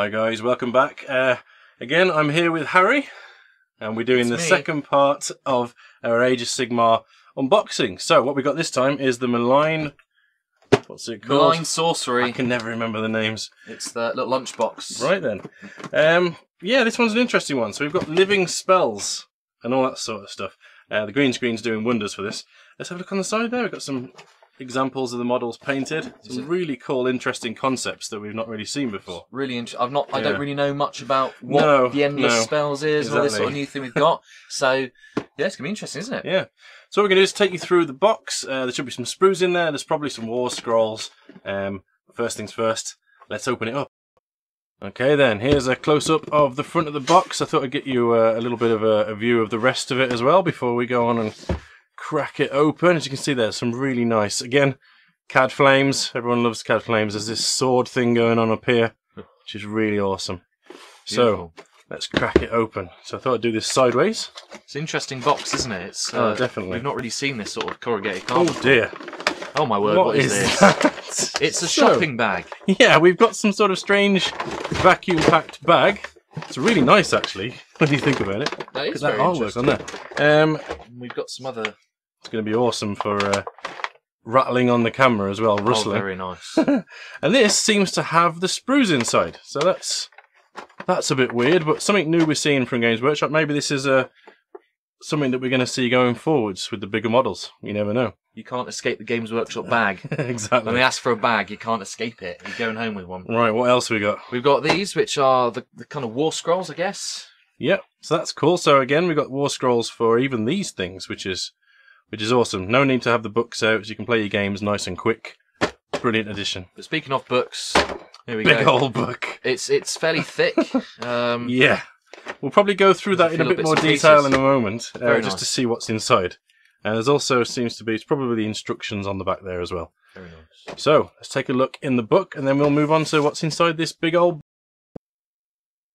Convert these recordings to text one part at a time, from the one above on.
Hi guys, welcome back. Again, I'm here with Harry, and we're doing the second part of our Age of Sigmar unboxing. So what we got this time is the Malign... What's it called? Malign Sorcery. I can never remember the names. It's the little lunchbox. Right then. Yeah, this one's an interesting one. So we've got living spells and all that sort of stuff. The green screen's doing wonders for this. Let's have a look on the side there. We've got some examples of the models painted. Some really cool, interesting concepts that we've not really seen before. Really interesting. I don't really know much about what the endless spells is, or this sort of new thing we've got. So yeah, it's gonna be interesting, isn't it? Yeah. So what we're gonna do is take you through the box. There should be some sprues in there. There's probably some war scrolls. First things first, let's open it up. Okay then, here's a close-up of the front of the box. I thought I'd get you a little bit of a view of the rest of it as well before we go on and crack it open. As you can see, there's some really nice, again, CAD flames. Everyone loves CAD flames. There's this sword thing going on up here, which is really awesome. Beautiful. So let's crack it open. So I thought I'd do this sideways. It's an interesting box, isn't it? It's, definitely. We've not really seen this sort of corrugated cardboard. Oh dear. Oh my word, what is this? That? It's a shopping bag. Yeah, we've got some sort of strange vacuum-packed bag. It's really nice, actually, when you think about it. That is that very artwork on there. We've got some other... It's going to be awesome for rattling on the camera as well, rustling. Oh, very nice. And this seems to have the sprues inside, so that's a bit weird, but something new we're seeing from Games Workshop. Maybe this is something that we're going to see going forwards with the bigger models. You never know. You can't escape the Games Workshop bag. Exactly. When they ask for a bag, you can't escape it. You're going home with one. Right, what else have we got? We've got these, which are the kind of war scrolls, I guess. Yep, so that's cool. So again, we've got war scrolls for even these things, which is awesome. No need to have the books out, so you can play your games nice and quick. Brilliant addition. But speaking of books, here we Big go. old book. It's fairly thick. Yeah. We'll probably go through that in a bit more detail in a moment, just to see what's inside. And there's also seems to be, it's probably the instructions on the back there as well. Very nice. So, let's take a look in the book, and then we'll move on to what's inside this big old...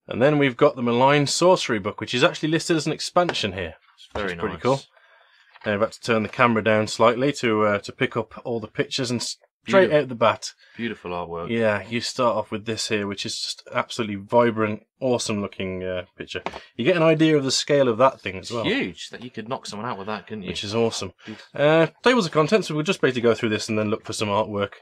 And then we've got the Malign Sorcery book, which is actually listed as an expansion here. It's very nice. Pretty cool. And I've had to turn the camera down slightly to pick up all the pictures and straight out the bat. Beautiful artwork. Yeah, you start off with this here, which is just absolutely vibrant, awesome looking picture. You get an idea of the scale of that thing as well. Huge, that you could knock someone out with that, couldn't you? Which is awesome. Tables of contents, so we'll just basically go through this and then look for some artwork.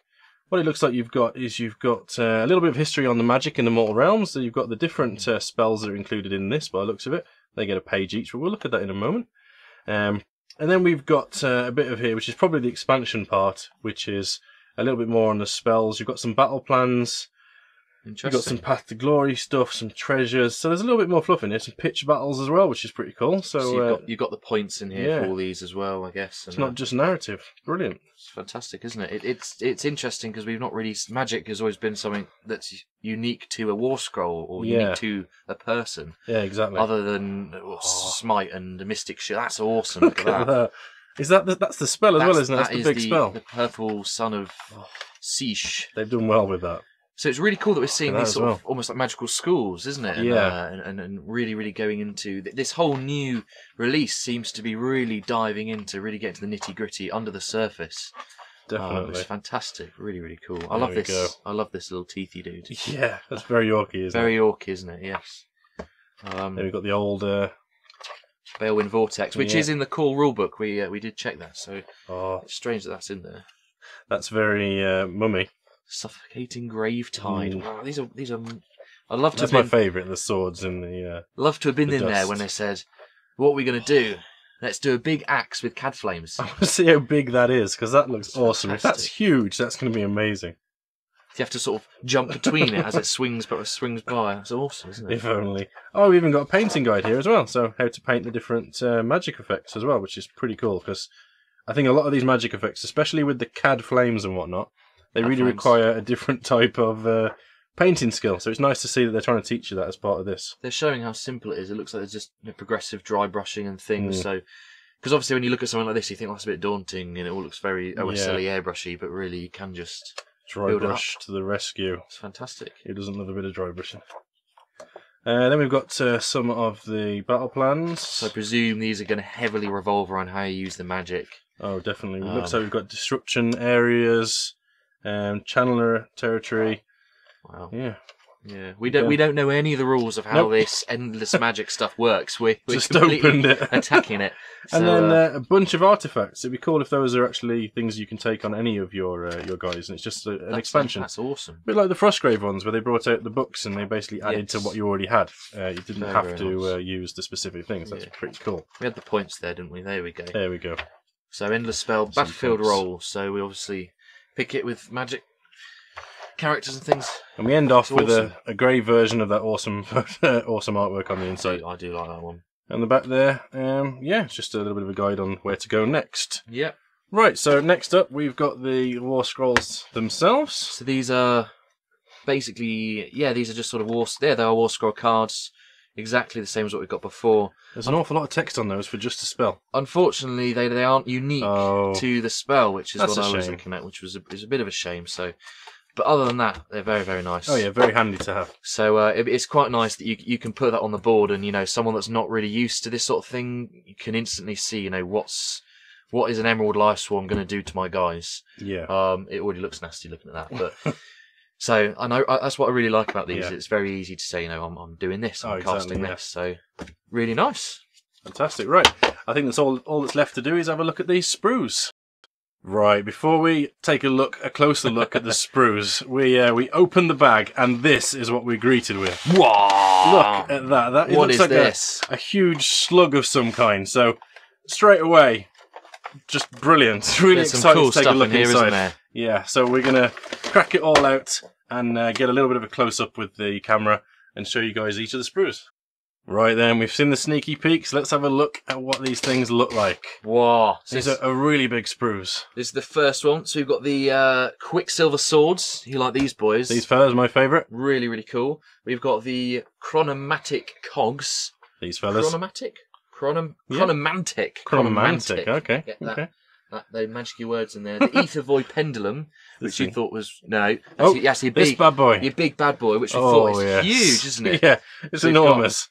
What it looks like you've got a little bit of history on the magic in the Mortal Realms. So you've got the different spells that are included in this, by the looks of it. They get a page each, but we'll look at that in a moment. And then we've got a bit of here, which is probably the expansion part, which is a little bit more on the spells. You've got some battle plans. You've got some Path to Glory stuff, some treasures. So there's a little bit more fluff in here. Some pitch battles as well, which is pretty cool. So you've got the points in here for all these as well, I guess. It's not just narrative. Brilliant. It's fantastic, isn't it? It's interesting because we've not really... Magic has always been something that's unique to a war scroll or unique to a person. Yeah, exactly. Other than Smite and the Mystic shit. That's awesome. Look at that. Is that's the spell as well, isn't it? That's the big spell. The purple son of Siege. They've done well with that. So it's really cool that we're seeing these sort of almost like magical schools, isn't it? And really, really going into this whole new release seems to be really diving into, really getting to the nitty gritty under the surface. Definitely, it's fantastic. Really, really cool. I love this. I love this little teethy dude. Yeah, that's very orky, isn't it? Very orky, isn't it? Yes. Then we've got the old Balewind Vortex, which is in the core rulebook. We did check that, so it's strange that that's in there. That's very mummy. Suffocating Grave Tide. Wow, these are. I'd love to. That's my favourite. The swords and the. Love to have been in there when they said, "What are we going to do? Let's do a big axe with CAD flames." I want to see how big that is because that looks awesome. If that's huge, that's going to be amazing. You have to sort of jump between it as it swings by. That's awesome, isn't it? If only. Oh, we've even got a painting guide here as well. So how to paint the different magic effects as well, which is pretty cool because I think a lot of these magic effects, especially with the CAD flames and whatnot, they really require a different type of painting skill. So it's nice to see that they're trying to teach you that as part of this. They're showing how simple it is. It looks like there's just progressive dry brushing and things. So, because obviously when you look at something like this, you think that's a bit daunting and it all looks very silly airbrushy, but really you can just dry brush to the rescue. It's fantastic. Who doesn't love a bit of dry brushing? Then we've got some of the battle plans. So I presume these are going to heavily revolve around how you use the magic. Oh, definitely. It looks like we've got disruption areas, channeler territory. Wow. Yeah. Yeah, we don't know any of the rules of how this endless magic stuff works. We're just completely opened it, attacking it. And then a bunch of artifacts. It'd be cool if those are actually things you can take on any of your guys, and it's just an expansion. That's awesome. A bit like the Frostgrave ones, where they brought out the books and they basically added to what you already had. You didn't have to use the specific things. That's pretty cool. We had the points there, didn't we? There we go. There we go. So endless spell, battlefield roll. So we obviously pick it with magic characters and things. And we end off with a grey version of that awesome awesome artwork on the inside. I do like that one. And the back there, it's just a little bit of a guide on where to go next. Yep. Right, so next up we've got the War Scrolls themselves. So these are basically, these are just sort of they are War Scroll cards. Exactly the same as what we've got before. There's an awful lot of text on those for just a spell. Unfortunately, they aren't unique to the spell, which is what I was looking at, which is a bit of a shame. So, but other than that, they're very, very nice. Oh yeah, very handy to have. So it's quite nice that you can put that on the board, and someone that's not really used to this sort of thing, you can instantly see what is an Emerald Life Swarm going to do to my guys. Yeah. It already looks nasty looking at that, but. So I know that's what I really like about these. It's very easy to say, I'm doing this, I'm casting this. So really nice. Fantastic. Right. I think that's all that's left to do is have a look at these sprues. Right. Before we take a closer look at the sprues, we open the bag, and this is what we're greeted with. Wow! Look at that. What is this? A huge slug of some kind. So straight away, just brilliant. Really excited to take a look inside. Isn't there? Yeah, so we're going to crack it all out and get a little bit of a close-up with the camera and show you guys each of the sprues. Right then, we've seen the sneaky peeks. Let's have a look at what these things look like. Wow. These are really big sprues. This is the first one. So we've got the Quicksilver Swords. You like these boys? These fellas, my favourite. Really, really cool. We've got the Chronomatic Cogs. These fellas. Chronomatic? Chronomantic. Okay. Okay. Those magic words in there. The Ether Void Pendulum, which you thought was this bad boy. Your big bad boy, which we thought is huge, isn't it? Yeah, it's enormous.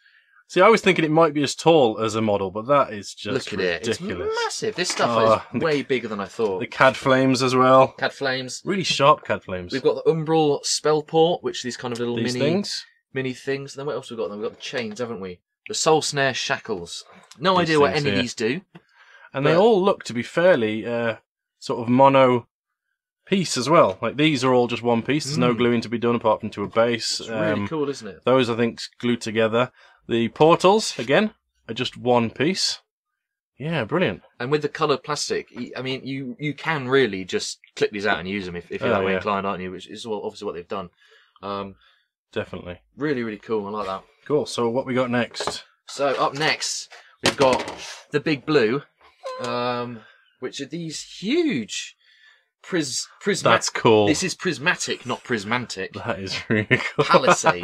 See, I was thinking it might be as tall as a model, but that is just ridiculous. It's massive. This stuff is way bigger than I thought. The Cad Flames as well. Cad Flames. Really sharp Cad Flames. We've got the Umbral Spellport, which are these kind of little mini things. And then what else have we got? Then we've got the chains, haven't we? The Soul Snare Shackles. No idea what any of these do. And they all look to be fairly sort of mono piece as well. Like these are all just one piece. There's no gluing to be done apart from to a base. It's really cool, isn't it? Those I think glued together. The portals again are just one piece. Yeah, brilliant. And with the coloured plastic, I mean, you can really just clip these out and use them if you're that way inclined, aren't you? Which is obviously what they've done. Definitely. Really, really cool. I like that. Cool. So what we got next? So up next we've got the Big Blue. Which are these huge prismatic. That's cool. This is prismatic, not prismantic. That is really cool. Palisade.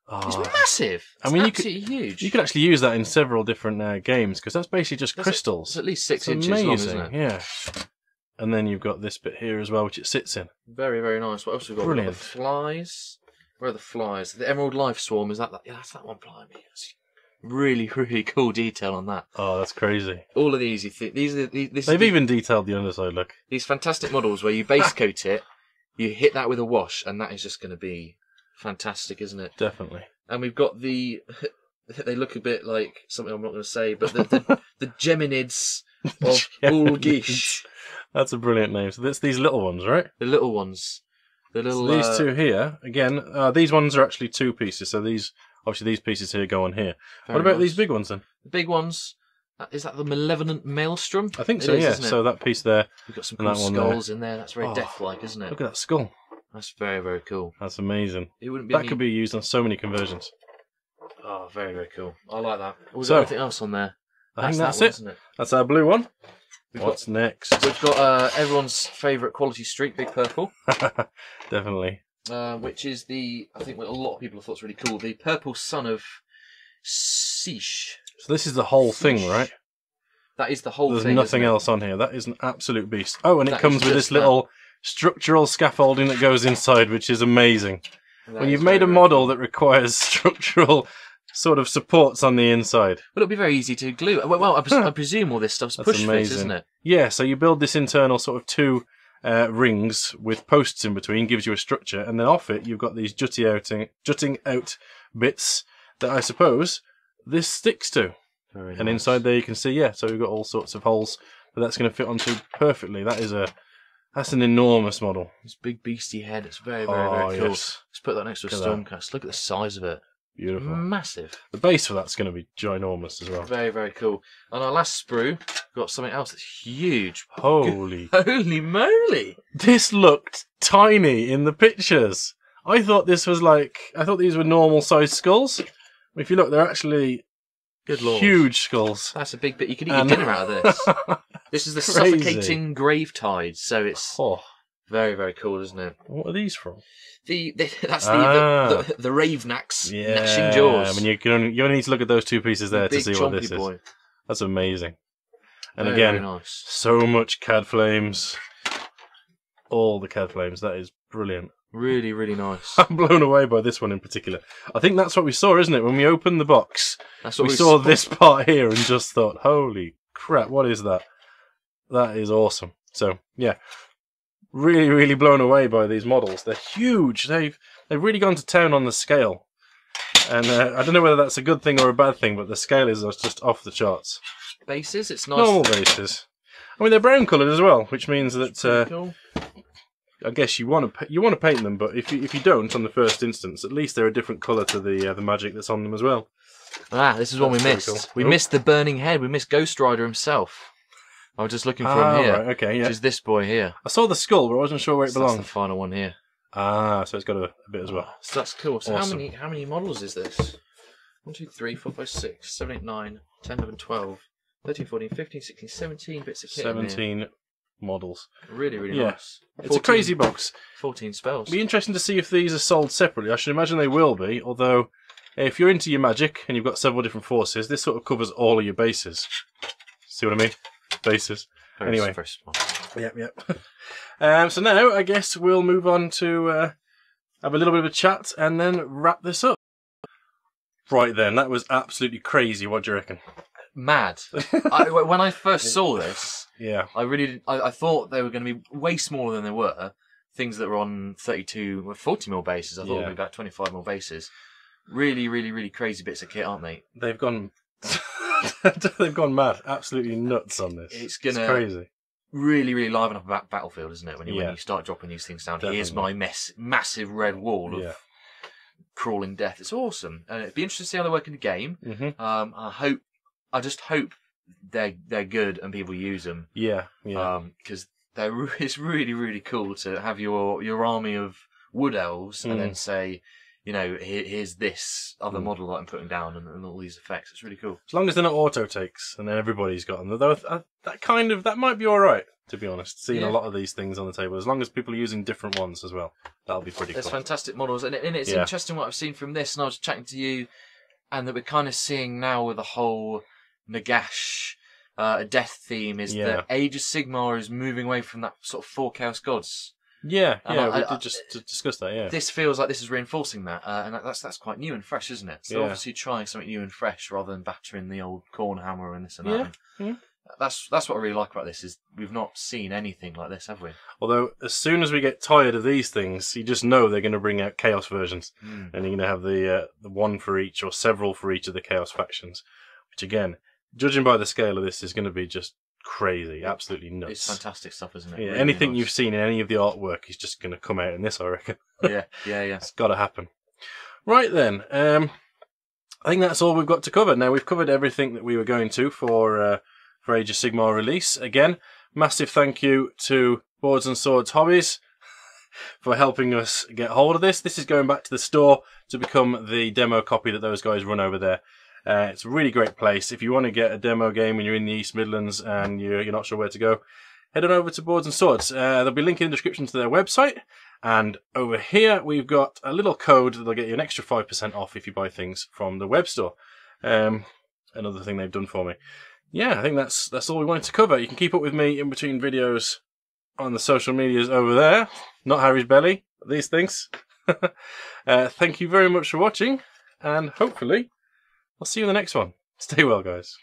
It's massive. It's absolutely huge. You could actually use that in several different games because that's basically just crystals. It's at least 6 inches long, isn't it? Yeah. And then you've got this bit here as well, which it sits in. Very, very nice. What else have we got? Brilliant. We've got the flies. Where are the flies? The Emerald Life Swarm. Is that? Yeah, that's that one. Blimey. Really, really cool detail on that. Oh, that's crazy. All of these, they've even detailed the underside, look. These fantastic models where you base coat it, you hit that with a wash, and that is just going to be fantastic, isn't it? Definitely. And we've got they look a bit like something I'm not going to say, but the Geminids of Ulgish. That's a brilliant name. So that's these little ones, right? The little ones. The little. So these two here, again, these ones are actually 2 pieces, so these pieces here go on here. What about these big ones then? The big ones, is that the Malevolent Maelstrom? I think so, yeah. So that piece there. We've got some cool skulls in there. That's very death-like, isn't it? Look at that skull. That's very, very cool. That's amazing. It wouldn't be that could be used on so many conversions. Oh, very, very cool. I like that. Was there anything else on there? I think that's it. Isn't it. That's our blue one. What's next? We've got everyone's favourite quality streak, Big Purple. Definitely. Which is I think what a lot of people have thought is really cool, the Purple Son of Sish. So this is the whole thing, right? That is the whole thing. There's nothing else on here. That is an absolute beast. Oh, and it comes with this little structural scaffolding that goes inside, which is amazing. When you've made a model that requires structural sort of supports on the inside. Well, it'll be very easy to glue. Well, I presume all this stuff's push fit, isn't it? Yeah, so you build this internal sort of 2 rings with posts in between, gives you a structure, and then off it you've got these jutting out bits that I suppose this sticks to. Very nice. And inside there you can see, yeah, so we've got all sorts of holes that that's going to fit onto perfectly. That's an enormous model. This big beastie head. It's very, very cool. Yes. Let's put that next to a Stormcast. Look at the size of it. Beautiful. Massive. The base for that's going to be ginormous as well. Very, very cool. And our last sprue, we've got something else that's huge. Holy moly! This looked tiny in the pictures. I thought these were normal sized skulls. If you look, they're actually huge skulls. That's a big bit. You could eat your dinner out of this. This is the Crazy. suffocating grave tide, so it's very, very cool, isn't it? What are these from? That's the Ravenac's gnashing jaws. I mean, you only need to look at those two pieces there to see what this is. That's amazing. And very, again, very nice. So much CAD flames. All the CAD flames. That is brilliant. Really, really nice. I'm blown away by this one in particular. I think that's what we saw, isn't it? When we opened the box, we saw this part here and just thought, holy crap, what is that? That is awesome. So, yeah. Really, really blown away by these models. They're huge. They've really gone to town on the scale. And I don't know whether that's a good thing or a bad thing, but the scale is just off the charts. Bases, it's nice. Normal bases. I mean, they're brown coloured as well, which means that cool. I guess you want to paint them, but if you don't on the first instance, at least they're a different colour to the magic that's on them as well. This is what we missed. Cool. We missed the burning head. We missed Ghost Rider himself. I was just looking for him here. Right, okay, yeah. Which is this boy here. I saw the skull, but I wasn't sure where it belonged. That's the final one here. So it's got a bit as well. So that's cool. So awesome. how many models is this? 1, 2, 3, 4, 5, 6, 7, 8, 9, 10, 11, 12, 13, 14, 15, 16, 17 bits of kit. 17 models. Really, really nice. It's a crazy box. 14 spells. It'll be interesting to see if these are sold separately. I should imagine they will be, although if you're into your magic and you've got several different forces, this sort of covers all of your bases. See what I mean? Bases. Anyway. First one. Yep. So now I guess we'll move on to have a little bit of a chat and then wrap this up. Right then, that was absolutely crazy. What do you reckon? Mad. When I first saw this, I thought they were going to be way smaller than they were. Things that were on 32 or 40mm bases, I thought would be about 25mm bases. Really, really, really crazy bits of kit, aren't they? They've gone they've gone mad, absolutely nuts on this. It's gonna crazy. Really, really liven up a battlefield, isn't it? When you start dropping these things down. Here's my massive red wall of crawling death. It's awesome, and it'd be interesting to see how they work in the game. I just hope they're good and people use them. Because it's really, really cool to have your army of wood elves and then say, you know, here's this other model that I'm putting down and all these effects. It's really cool. As long as they're not auto takes and then everybody's got them. Though that might be all right, to be honest. Seeing a lot of these things on the table, as long as people are using different ones as well, that'll be pretty cool. There's fantastic models, and it's interesting what I've seen from this. And I was chatting to you, and that we're kind of seeing now with the whole Nagash death theme is that Age of Sigmar is moving away from that sort of 4 Chaos Gods. We did just discuss that, This feels like this is reinforcing that, and that's quite new and fresh, isn't it? So obviously trying something new and fresh rather than battering the old corn hammer and this and that. That's what I really like about this, is we've not seen anything like this, have we? Although, as soon as we get tired of these things, you just know they're going to bring out Chaos versions, and you're going to have the one for each, or several for each of the Chaos factions, which again, judging by the scale of this, is going to be just crazy, absolutely nuts. It's fantastic stuff, isn't it? Yeah, really anything you've seen in any of the artwork is just going to come out in this, I reckon. Yeah. It's got to happen. Right then, I think that's all we've got to cover. Now, we've covered everything that we were going to for Age of Sigmar release. Again, massive thank you to Boards and Swords Hobbies for helping us get hold of this. This is going back to the store to become the demo copy that those guys run over there. It's a really great place. If you want to get a demo game when you're in the East Midlands and you're not sure where to go, head on over to Boards and Swords. There'll be a link in the description to their website. And over here, we've got a little code that'll get you an extra 5% off if you buy things from the web store. Another thing they've done for me. Yeah, I think that's all we wanted to cover. You can keep up with me in between videos on the social medias over there. Not Harry's Belly, but these things. Thank you very much for watching, and hopefully I'll see you in the next one. Stay well, guys.